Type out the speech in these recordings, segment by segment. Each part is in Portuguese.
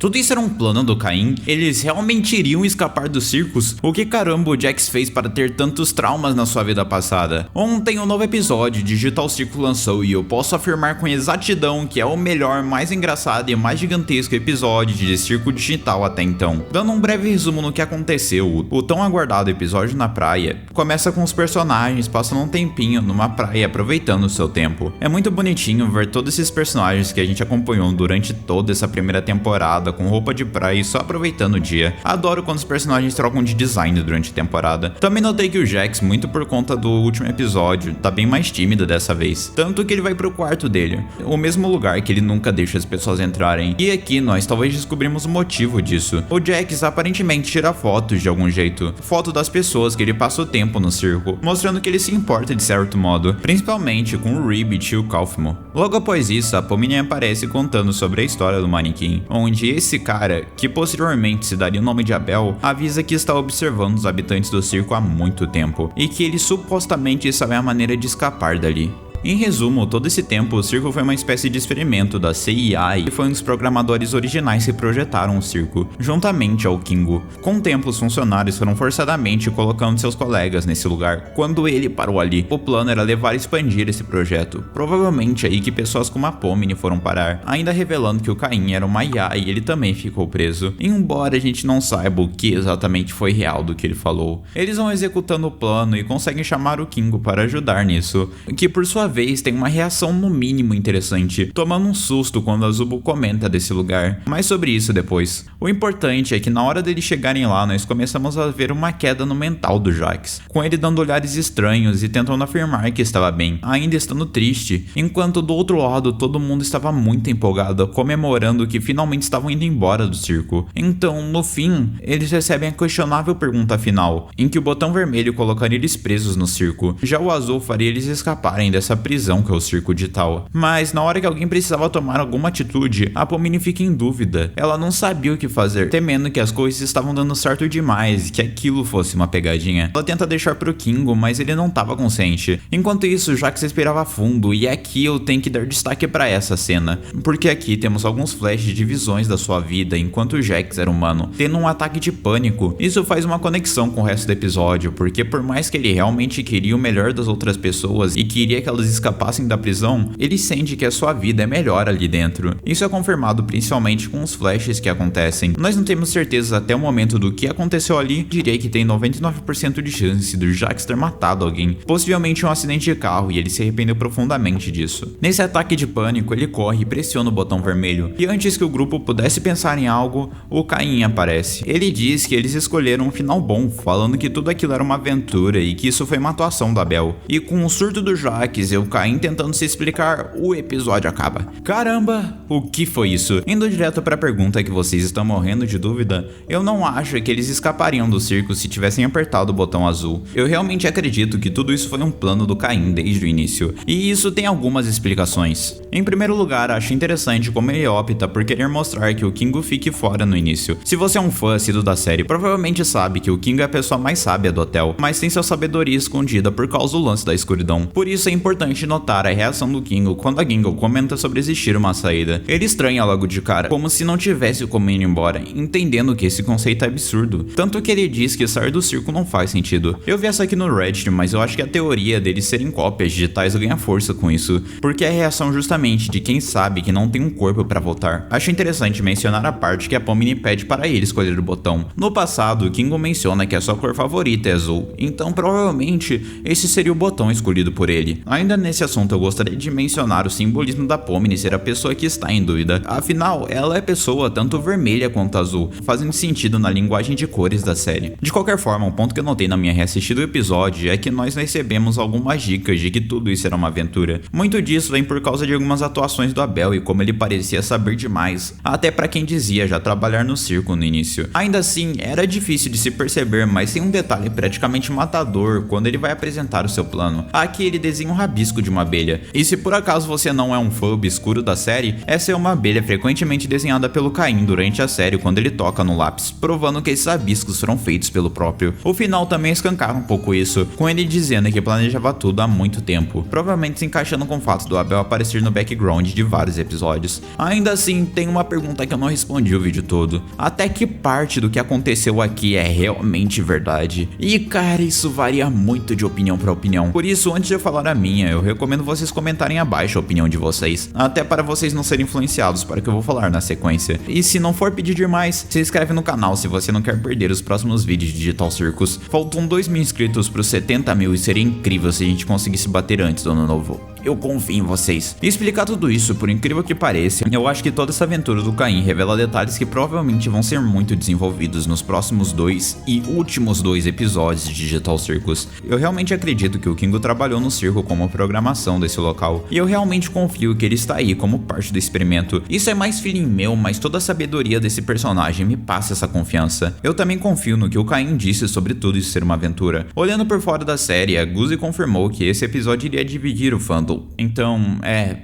Tudo isso era um plano do Caim? Eles realmente iriam escapar dos circos? O que caramba o Jax fez para ter tantos traumas na sua vida passada? Ontem um novo episódio de Digital Circle lançou e eu posso afirmar com exatidão que é o melhor, mais engraçado e mais gigantesco episódio de Circo Digital até então. Dando um breve resumo no que aconteceu, o tão aguardado episódio na praia começa com os personagens passando um tempinho numa praia aproveitando o seu tempo. É muito bonitinho ver todos esses personagens que a gente acompanhou durante toda essa primeira temporada com roupa de praia e só aproveitando o dia. Adoro quando os personagens trocam de design durante a temporada. Também notei que o Jax, muito por conta do último episódio, tá bem mais tímido dessa vez. Tanto que ele vai pro quarto dele, o mesmo lugar que ele nunca deixa as pessoas entrarem. E aqui nós talvez descobrimos o motivo disso. O Jax aparentemente tira fotos de algum jeito. Foto das pessoas que ele passa o tempo no circo, mostrando que ele se importa de certo modo, principalmente com o Ribbit e o Kaufmo. Logo após isso, a Pomini aparece contando sobre a história do manequim, onde esse cara, que posteriormente se daria o nome de Abel, avisa que está observando os habitantes do circo há muito tempo e que ele supostamente sabe a maneira de escapar dali. Em resumo, todo esse tempo o circo foi uma espécie de experimento da CIA e foi um dos programadores originais que projetaram o circo, juntamente ao Kingo. Com o tempo, os funcionários foram forçadamente colocando seus colegas nesse lugar. Quando ele parou ali, o plano era levar e expandir esse projeto. Provavelmente aí que pessoas como a Pomini foram parar, ainda revelando que o Caim era uma IA e ele também ficou preso. Embora a gente não saiba o que exatamente foi real do que ele falou. Eles vão executando o plano e conseguem chamar o Kingo para ajudar nisso, que por sua vez tem uma reação no mínimo interessante, tomando um susto quando a Zubu comenta desse lugar, mas sobre isso depois. O importante é que na hora deles chegarem lá, nós começamos a ver uma queda no mental do Jax, com ele dando olhares estranhos e tentando afirmar que estava bem, ainda estando triste, enquanto do outro lado todo mundo estava muito empolgado, comemorando que finalmente estavam indo embora do circo. Então, no fim, eles recebem a questionável pergunta final, em que o botão vermelho colocaria eles presos no circo, já o azul faria eles escaparem dessa prisão que é o circo digital. Mas na hora que alguém precisava tomar alguma atitude, a Pomini fica em dúvida. Ela não sabia o que fazer, temendo que as coisas estavam dando certo demais e que aquilo fosse uma pegadinha. Ela tenta deixar pro Kingo, mas ele não estava consciente. Enquanto isso, Jax respirava fundo, e aqui eu tenho que dar destaque para essa cena, porque aqui temos alguns flashes de visões da sua vida enquanto o Jax era humano, tendo um ataque de pânico. Isso faz uma conexão com o resto do episódio, porque por mais que ele realmente queria o melhor das outras pessoas e queria que elas escapassem da prisão, ele sente que a sua vida é melhor ali dentro. Isso é confirmado principalmente com os flashes que acontecem. Nós não temos certeza até o momento do que aconteceu ali, diria que tem 99% de chance do Jax ter matado alguém, possivelmente um acidente de carro, e ele se arrependeu profundamente disso. Nesse ataque de pânico, ele corre e pressiona o botão vermelho, e antes que o grupo pudesse pensar em algo, o Caim aparece. Ele diz que eles escolheram um final bom, falando que tudo aquilo era uma aventura e que isso foi uma atuação da Abel. E com o surto do Jax e o Caim tentando se explicar, o episódio acaba. Caramba, o que foi isso? Indo direto pra pergunta que vocês estão morrendo de dúvida, eu não acho que eles escapariam do circo se tivessem apertado o botão azul. Eu realmente acredito que tudo isso foi um plano do Caim desde o início, e isso tem algumas explicações. Em primeiro lugar, acho interessante como ele opta por querer mostrar que o Kingo fique fora no início. Se você é um fã assíduo da série, provavelmente sabe que o Kingo é a pessoa mais sábia do hotel, mas tem sua sabedoria escondida por causa do lance da escuridão. Por isso é importante notar a reação do Kingo quando a Gingle comenta sobre existir uma saída. Ele estranha logo de cara, como se não tivesse como ir embora, entendendo que esse conceito é absurdo. Tanto que ele diz que sair do circo não faz sentido. Eu vi essa aqui no Reddit, mas eu acho que a teoria deles serem cópias digitais ganha força com isso, porque é a reação justamente de quem sabe que não tem um corpo pra voltar. Acho interessante mencionar a parte que a Pomini pede para ele escolher o botão. No passado, o Kingo menciona que a sua cor favorita é azul, então provavelmente esse seria o botão escolhido por ele. Ainda nesse assunto, eu gostaria de mencionar o simbolismo da Pomini ser a pessoa que está em dúvida. Afinal, ela é pessoa tanto vermelha quanto azul, fazendo sentido na linguagem de cores da série. De qualquer forma, um ponto que eu notei na minha reassistida do episódio é que nós recebemos algumas dicas de que tudo isso era uma aventura. Muito disso vem por causa de algumas atuações do Abel e como ele parecia saber demais, até pra quem dizia já trabalhar no circo no início. Ainda assim, era difícil de se perceber, mas tem um detalhe praticamente matador quando ele vai apresentar o seu plano. Aqui ele desenha um rabisco rabisco de uma abelha. E se por acaso você não é um fã obscuro da série, essa é uma abelha frequentemente desenhada pelo Caim durante a série quando ele toca no lápis, provando que esses rabiscos foram feitos pelo próprio. O final também escancara um pouco isso, com ele dizendo que planejava tudo há muito tempo, provavelmente se encaixando com o fato do Abel aparecer no background de vários episódios. Ainda assim, tem uma pergunta que eu não respondi o vídeo todo: até que parte do que aconteceu aqui é realmente verdade? E cara, isso varia muito de opinião para opinião. Por isso, antes de eu falar a minha, eu recomendo vocês comentarem abaixo a opinião de vocês, até para vocês não serem influenciados para o que eu vou falar na sequência. E se não for pedir demais, se inscreve no canal se você não quer perder os próximos vídeos de Digital Circus. Faltam 2.000 inscritos para os 70.000 e seria incrível se a gente conseguisse bater antes do ano novo. Eu confio em vocês. E explicar tudo isso, por incrível que pareça, eu acho que toda essa aventura do Caim revela detalhes que provavelmente vão ser muito desenvolvidos nos próximos 2 e últimos 2 episódios de Digital Circus. Eu realmente acredito que o Kingo trabalhou no circo como programação desse local, e eu realmente confio que ele está aí como parte do experimento. Isso é mais feeling meu, mas toda a sabedoria desse personagem me passa essa confiança. Eu também confio no que o Caim disse sobre tudo isso ser uma aventura. Olhando por fora da série, a Guzzi confirmou que esse episódio iria dividir o fandom. Então,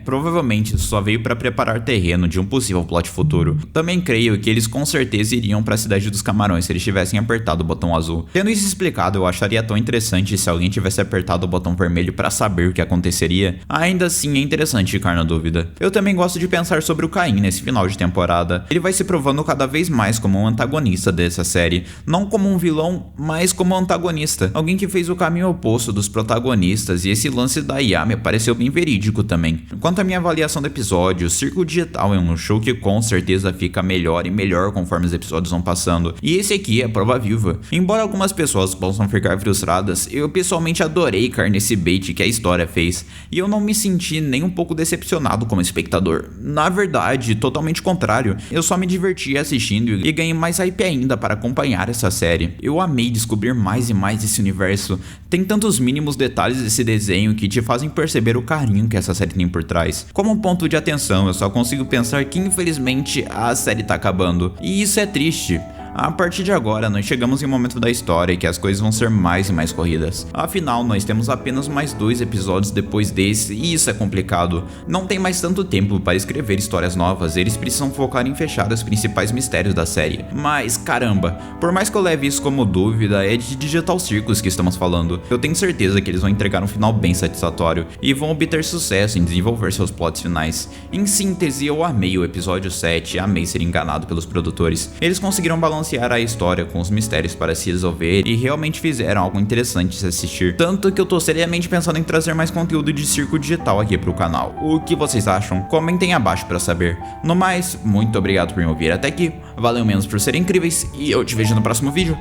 provavelmente só veio para preparar terreno de um possível plot futuro. Também creio que eles com certeza iriam para a cidade dos camarões se eles tivessem apertado o botão azul. Tendo isso explicado, eu acharia tão interessante se alguém tivesse apertado o botão vermelho para saber o que aconteceria. Ainda assim, é interessante ficar na dúvida. Eu também gosto de pensar sobre o Caim nesse final de temporada. Ele vai se provando cada vez mais como um antagonista dessa série. Não como um vilão, mas como um antagonista. Alguém que fez o caminho oposto dos protagonistas, e esse lance da IA me pareceu bem verídico também. Quanto à minha avaliação do episódio, o Circo Digital é um show que com certeza fica melhor e melhor conforme os episódios vão passando, e esse aqui é a prova viva. Embora algumas pessoas possam ficar frustradas, eu pessoalmente adorei cair nesse bait que a história fez, e eu não me senti nem um pouco decepcionado como espectador. Na verdade, totalmente contrário, eu só me diverti assistindo e ganhei mais hype ainda para acompanhar essa série. Eu amei descobrir mais e mais esse universo. Tem tantos mínimos detalhes desse desenho que te fazem perceber o carinho que essa série tem por trás. Como um ponto de atenção, eu só consigo pensar que infelizmente a série tá acabando, e isso é triste. A partir de agora, nós chegamos em um momento da história que as coisas vão ser mais e mais corridas. Afinal, nós temos apenas mais 2 episódios depois desse, e isso é complicado. Não tem mais tanto tempo para escrever histórias novas, eles precisam focar em fechar os principais mistérios da série. Mas, caramba, por mais que eu leve isso como dúvida, é de Digital Circus que estamos falando. Eu tenho certeza que eles vão entregar um final bem satisfatório, e vão obter sucesso em desenvolver seus plots finais. Em síntese, eu amei o episódio 7, amei ser enganado pelos produtores. Eles conseguiram balancear a história com os mistérios para se resolver e realmente fizeram algo interessante de se assistir, tanto que eu tô seriamente pensando em trazer mais conteúdo de circo digital aqui pro canal. O que vocês acham? Comentem abaixo para saber. No mais, muito obrigado por me ouvir até aqui, valeu menos por serem incríveis e eu te vejo no próximo vídeo.